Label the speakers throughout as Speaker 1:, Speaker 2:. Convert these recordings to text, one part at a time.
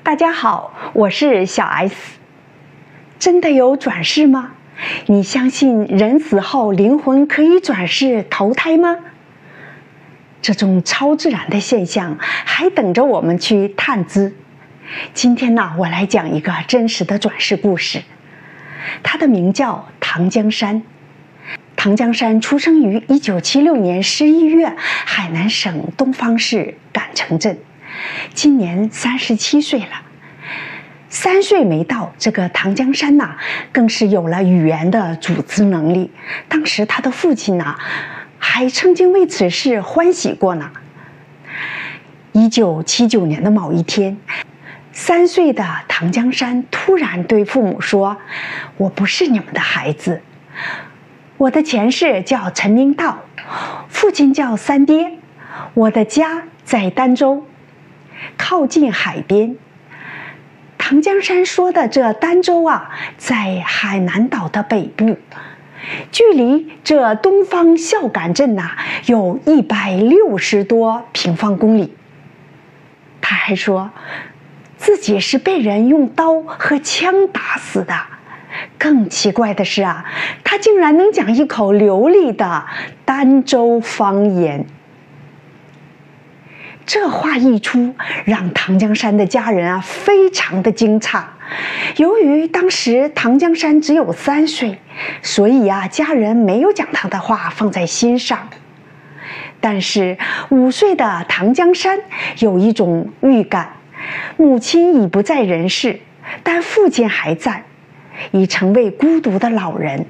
Speaker 1: 大家好，我是小 S。真的有转世吗？你相信人死后灵魂可以转世投胎吗？这种超自然的现象还等着我们去探知。今天呢，我来讲一个真实的转世故事。他的名叫唐江山。唐江山出生于1976年11月，海南省东方市敢城镇，今年37岁了。3岁没到，这个唐江山呐，更是有了语言的组织能力。当时他的父亲呐，还曾经为此事欢喜过呢。1979年的某一天，3岁的唐江山突然对父母说：“我不是你们的孩子。我的前世叫陈明道，父亲叫三爹，我的家在儋州，靠近海边。”唐江山说的这儋州啊，在海南岛的北部，距离这东方孝感镇呐，有160多平方公里。他还说自己是被人用刀和枪打死的。更奇怪的是啊，他竟然能讲一口流利的儋州方言。这话一出，让唐江山的家人啊非常的惊诧。由于当时唐江山只有3岁，所以啊家人没有将他的话放在心上。但是5岁的唐江山有一种预感，母亲已不在人世，但父亲还在，已成为孤独的老人。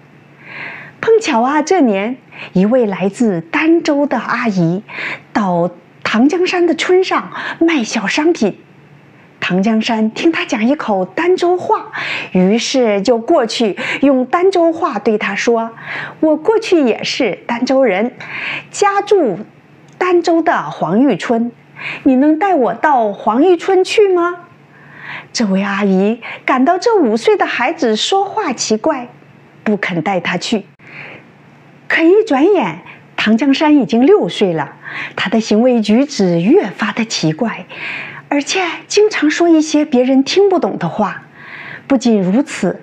Speaker 1: 碰巧啊，这年一位来自儋州的阿姨到唐江山的村上卖小商品。唐江山听他讲一口儋州话，于是就过去用儋州话对他说：“我过去也是儋州人，家住儋州的黄峪村，你能带我到黄峪村去吗？”这位阿姨感到这5岁的孩子说话奇怪，不肯带他去。可一转眼，唐江山已经6岁了，他的行为举止越发的奇怪，而且经常说一些别人听不懂的话。不仅如此，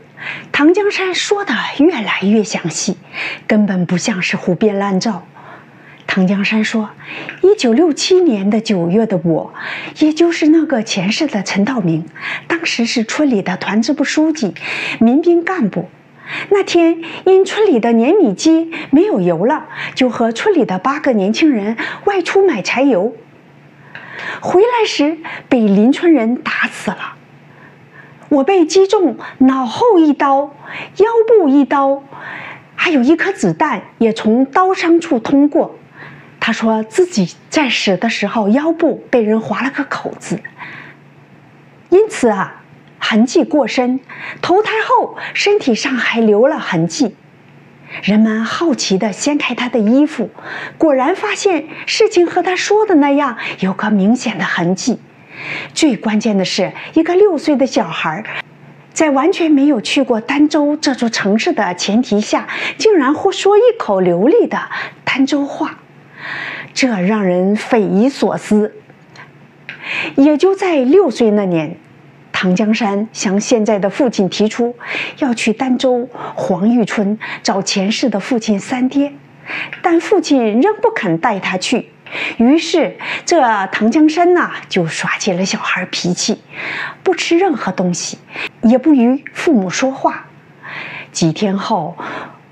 Speaker 1: 唐江山说的越来越详细，根本不像是胡编乱造。唐江山说，1967年的9月的我，也就是那个前世的陈道明，当时是村里的团支部书记、民兵干部。那天因村里的碾米机没有油了，就和村里的8个年轻人外出买柴油。回来时被邻村人打死了，我被击中脑后1刀，腰部1刀，还有1颗子弹也从刀伤处通过。他说自己在死的时候腰部被人划了个口子，因此啊痕迹过深，投胎后身体上还留了痕迹。人们好奇地掀开他的衣服，果然发现事情和他说的那样，有个明显的痕迹。最关键的是，一个6岁的小孩在完全没有去过儋州这座城市的前提下，竟然会说一口流利的儋州话，这让人匪夷所思。也就在6岁那年，唐江山向现在的父亲提出要去儋州黄峪村找前世的父亲三爹，但父亲仍不肯带他去。于是这唐江山呐就耍起了小孩脾气，不吃任何东西，也不与父母说话。几天后，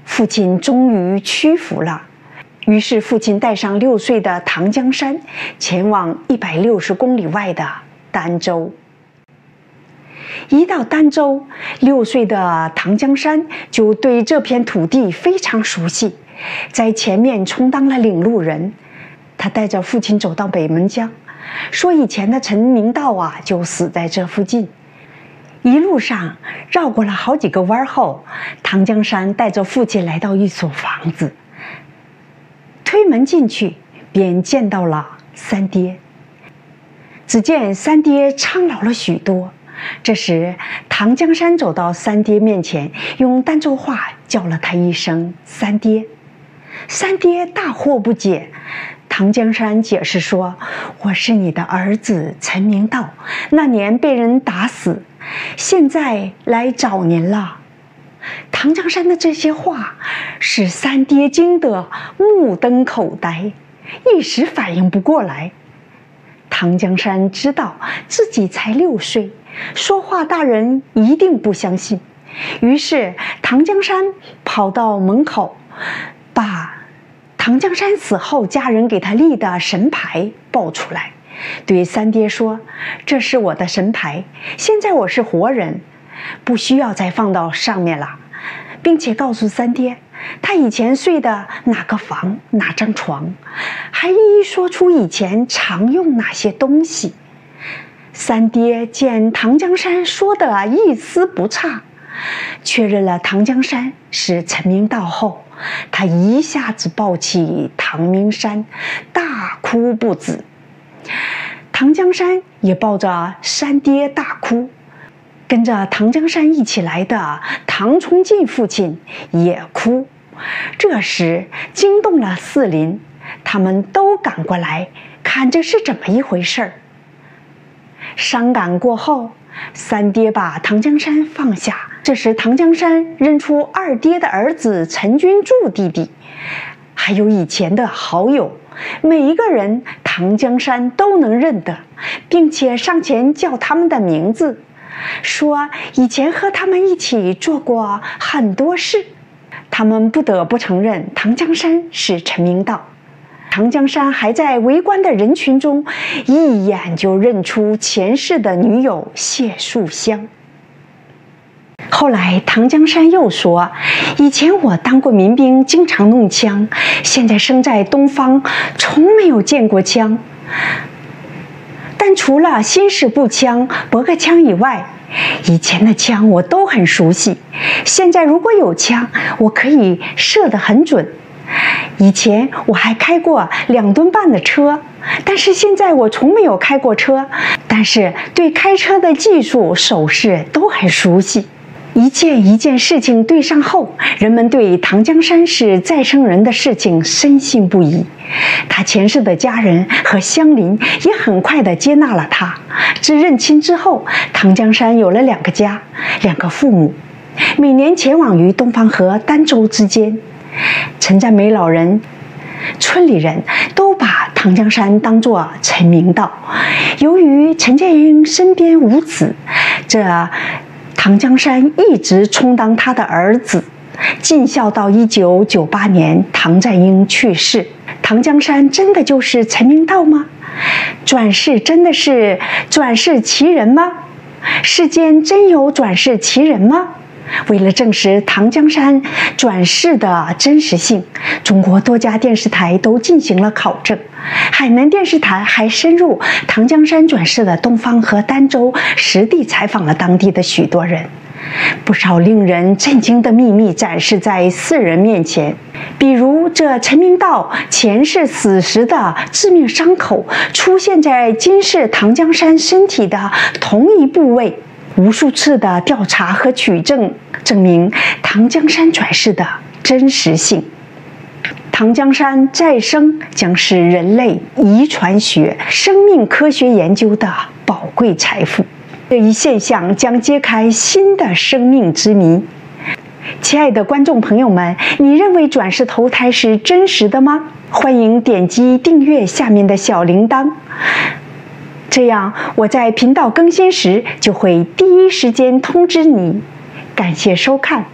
Speaker 1: 父亲终于屈服了，于是父亲带上6岁的唐江山前往160公里外的儋州。一到儋州，6岁的唐江山就对这片土地非常熟悉，在前面充当了领路人。他带着父亲走到北门江，说以前的陈明道啊就死在这附近。一路上绕过了好几个弯后，唐江山带着父亲来到一所房子，推门进去便见到了三爹。只见三爹苍老了许多。这时唐江山走到三爹面前，用儋州话叫了他一声三爹。三爹大惑不解，唐江山解释说：“我是你的儿子陈明道，那年被人打死，现在来找您了。”唐江山的这些话使三爹惊得目瞪口呆，一时反应不过来。唐江山知道自己才6岁，说话大人一定不相信，于是唐江山跑到门口，把唐江山死后家人给他立的神牌抱出来，对三爹说：“这是我的神牌，现在我是活人，不需要再放到上面了。”并且告诉三爹他以前睡的哪个房哪张床，还一一说出以前常用哪些东西。三爹见唐江山说的一丝不差，确认了唐江山是陈明道后，他一下子抱起唐明山，大哭不止。唐江山也抱着三爹大哭，跟着唐江山一起来的唐崇进父亲也哭。这时惊动了四邻，他们都赶过来看这是怎么一回事儿。伤感过后，三爹把唐江山放下。这时唐江山认出二爹的儿子陈君柱弟弟，还有以前的好友，每一个人唐江山都能认得，并且上前叫他们的名字，说以前和他们一起做过很多事。他们不得不承认唐江山是陈明道。唐江山还在围观的人群中一眼就认出前世的女友谢素香。后来唐江山又说，以前我当过民兵，经常弄枪，现在生在东方，从没有见过枪，但除了新式步枪、驳壳枪以外，以前的枪我都很熟悉，现在如果有枪，我可以射得很准。以前我还开过2吨半的车，但是现在我从没有开过车，但是对开车的技术手势都很熟悉。一件一件事情对上后，人们对唐江山是再生人的事情深信不疑。他前世的家人和乡邻也很快地接纳了他。自认亲之后，唐江山有了2个家，2个父母，每年前往于东方和儋州之间。陈占梅老人、村里人都把唐江山当作陈明道。由于陈建英身边无子，这唐江山一直充当他的儿子，尽孝到1998年唐占英去世。唐江山真的就是陈明道吗？转世真的是转世奇人吗？世间真有转世奇人吗？为了证实唐江山转世的真实性，中国多家电视台都进行了考证。海南电视台还深入唐江山转世的东方和儋州，实地采访了当地的许多人。不少令人震惊的秘密展示在世人面前，比如这陈明道前世死时的致命伤口出现在今世唐江山身体的同一部位。无数次的调查和取证证明唐江山转世的真实性。唐江山再生将是人类遗传学、生命科学研究的宝贵财富。这一现象将揭开新的生命之谜。亲爱的观众朋友们，你认为转世投胎是真实的吗？欢迎点击订阅下面的小铃铛，这样我在频道更新时就会第一时间通知你。感谢收看。